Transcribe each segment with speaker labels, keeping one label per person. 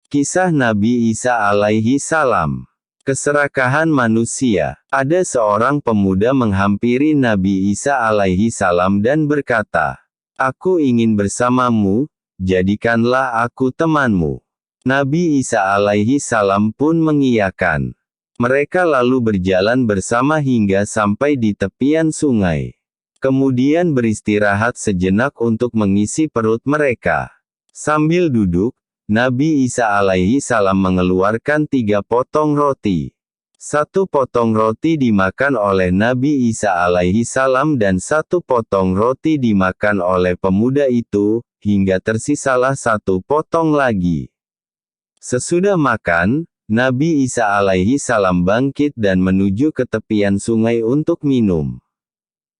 Speaker 1: Kisah Nabi Isa alaihi salam. Keserakahan manusia. Ada seorang pemuda menghampiri Nabi Isa alaihi salam dan berkata, "Aku ingin bersamamu, jadikanlah aku temanmu." Nabi Isa alaihi salam pun mengiyakan. Mereka lalu berjalan bersama hingga sampai di tepian sungai. Kemudian beristirahat sejenak untuk mengisi perut mereka. Sambil duduk, Nabi Isa alaihi salam mengeluarkan 3 potong roti. 1 potong roti dimakan oleh Nabi Isa alaihi salam dan 1 potong roti dimakan oleh pemuda itu, hingga tersisalah 1 potong lagi. Sesudah makan, Nabi Isa alaihi salam bangkit dan menuju ke tepian sungai untuk minum.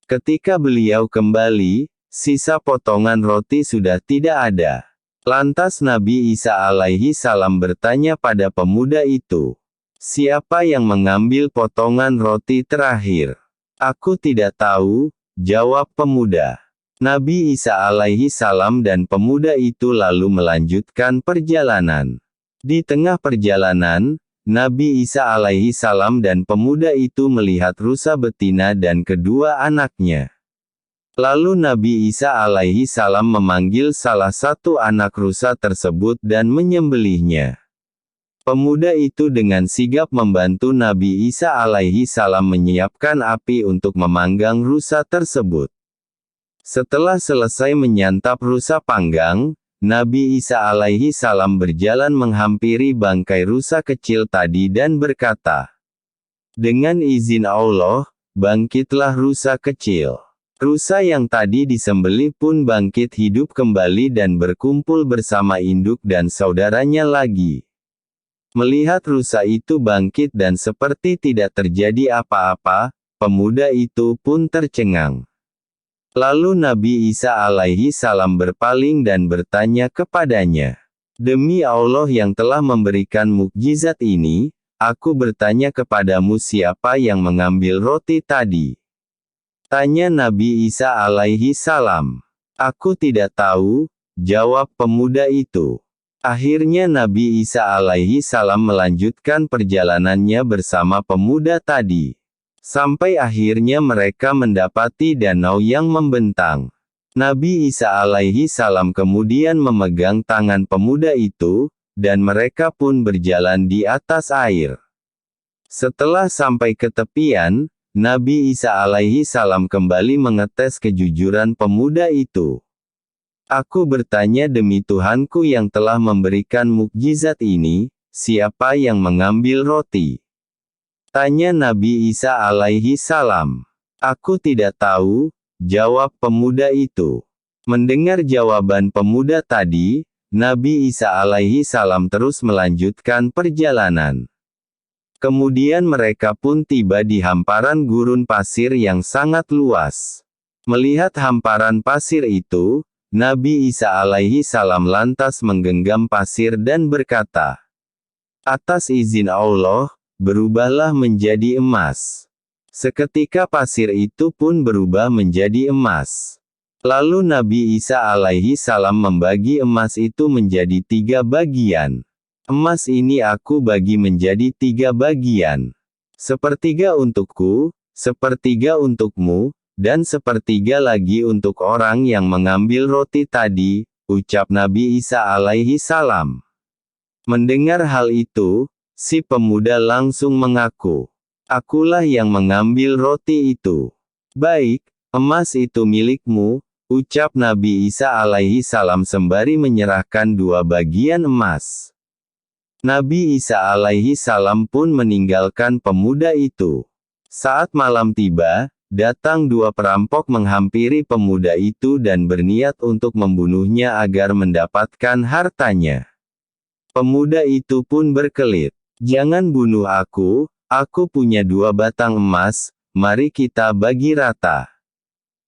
Speaker 1: Ketika beliau kembali, sisa potongan roti sudah tidak ada. Lantas Nabi Isa alaihi salam bertanya pada pemuda itu, "Siapa yang mengambil potongan roti terakhir?" "Aku tidak tahu," jawab pemuda. Nabi Isa alaihi salam dan pemuda itu lalu melanjutkan perjalanan. Di tengah perjalanan, Nabi Isa alaihi salam dan pemuda itu melihat rusa betina dan kedua anaknya. Lalu Nabi Isa alaihi salam memanggil salah satu anak rusa tersebut dan menyembelihnya. Pemuda itu dengan sigap membantu Nabi Isa alaihi salam menyiapkan api untuk memanggang rusa tersebut. Setelah selesai menyantap rusa panggang, Nabi Isa alaihi salam berjalan menghampiri bangkai rusa kecil tadi dan berkata, "Dengan izin Allah, bangkitlah rusa kecil." Rusa yang tadi disembelih pun bangkit hidup kembali dan berkumpul bersama induk dan saudaranya lagi. Melihat rusa itu bangkit dan seperti tidak terjadi apa-apa, pemuda itu pun tercengang. Lalu Nabi Isa alaihi salam berpaling dan bertanya kepadanya, "Demi Allah yang telah memberikan mukjizat ini, aku bertanya kepadamu siapa yang mengambil roti tadi?" Tanya Nabi Isa alaihi salam. "Aku tidak tahu," jawab pemuda itu. Akhirnya Nabi Isa alaihi salam melanjutkan perjalanannya bersama pemuda tadi. Sampai akhirnya mereka mendapati danau yang membentang. Nabi Isa alaihi salam kemudian memegang tangan pemuda itu, dan mereka pun berjalan di atas air. Setelah sampai ke tepian, Nabi Isa alaihi salam kembali mengetes kejujuran pemuda itu. "Aku bertanya demi Tuhanku yang telah memberikan mukjizat ini, siapa yang mengambil roti?" Tanya Nabi Isa alaihi salam. "Aku tidak tahu," jawab pemuda itu. Mendengar jawaban pemuda tadi, Nabi Isa alaihi salam terus melanjutkan perjalanan. Kemudian mereka pun tiba di hamparan gurun pasir yang sangat luas. Melihat hamparan pasir itu, Nabi Isa alaihi salam lantas menggenggam pasir dan berkata, "Atas izin Allah, berubahlah menjadi emas." Seketika pasir itu pun berubah menjadi emas. Lalu Nabi Isa alaihi salam membagi emas itu menjadi 3 bagian. "Emas ini aku bagi menjadi 3 bagian. Sepertiga untukku, sepertiga untukmu, dan sepertiga lagi untuk orang yang mengambil roti tadi," ucap Nabi Isa alaihi salam. Mendengar hal itu, si pemuda langsung mengaku, "Akulah yang mengambil roti itu." "Baik, emas itu milikmu," ucap Nabi Isa alaihi salam sembari menyerahkan 2 bagian emas. Nabi Isa alaihi salam pun meninggalkan pemuda itu. Saat malam tiba, datang 2 perampok menghampiri pemuda itu dan berniat untuk membunuhnya agar mendapatkan hartanya. Pemuda itu pun berkelit, "Jangan bunuh aku punya 2 batang emas, mari kita bagi rata.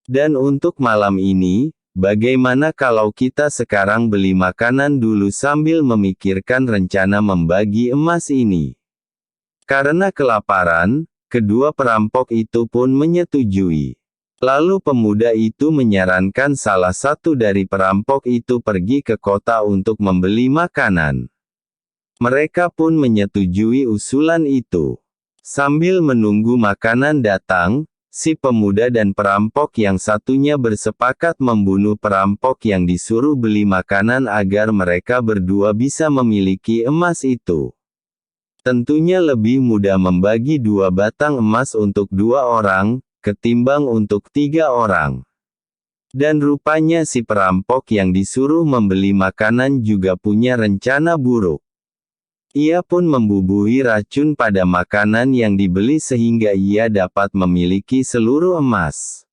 Speaker 1: Dan untuk malam ini, bagaimana kalau kita sekarang beli makanan dulu sambil memikirkan rencana membagi emas ini?" Karena kelaparan, kedua perampok itu pun menyetujui. Lalu pemuda itu menyarankan salah satu dari perampok itu pergi ke kota untuk membeli makanan. Mereka pun menyetujui usulan itu. Sambil menunggu makanan datang, si pemuda dan perampok yang satunya bersepakat membunuh perampok yang disuruh beli makanan agar mereka berdua bisa memiliki emas itu. Tentunya lebih mudah membagi 2 batang emas untuk 2 orang, ketimbang untuk 3 orang. Dan rupanya si perampok yang disuruh membeli makanan juga punya rencana buruk. Ia pun membubuhi racun pada makanan yang dibeli sehingga ia dapat memiliki seluruh emas.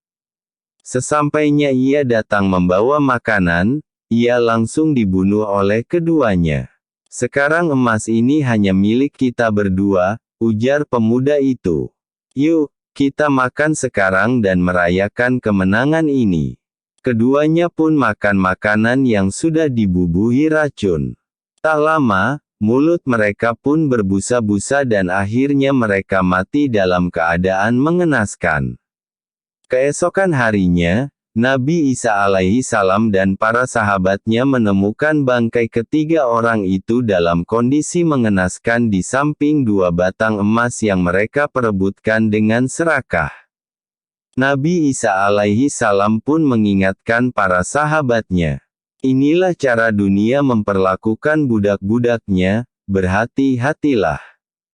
Speaker 1: Sesampainya ia datang membawa makanan, ia langsung dibunuh oleh keduanya. Sekarang emas ini hanya milik kita berdua, ujar pemuda itu. Yuk, kita makan sekarang dan merayakan kemenangan ini. Keduanya pun makan makanan yang sudah dibubuhi racun. Tak lama, mulut mereka pun berbusa-busa dan akhirnya mereka mati dalam keadaan mengenaskan. Keesokan harinya, Nabi Isa alaihi salam dan para sahabatnya menemukan bangkai ketiga orang itu dalam kondisi mengenaskan di samping 2 batang emas yang mereka perebutkan dengan serakah. Nabi Isa alaihi salam pun mengingatkan para sahabatnya. Inilah cara dunia memperlakukan budak-budaknya, berhati-hatilah.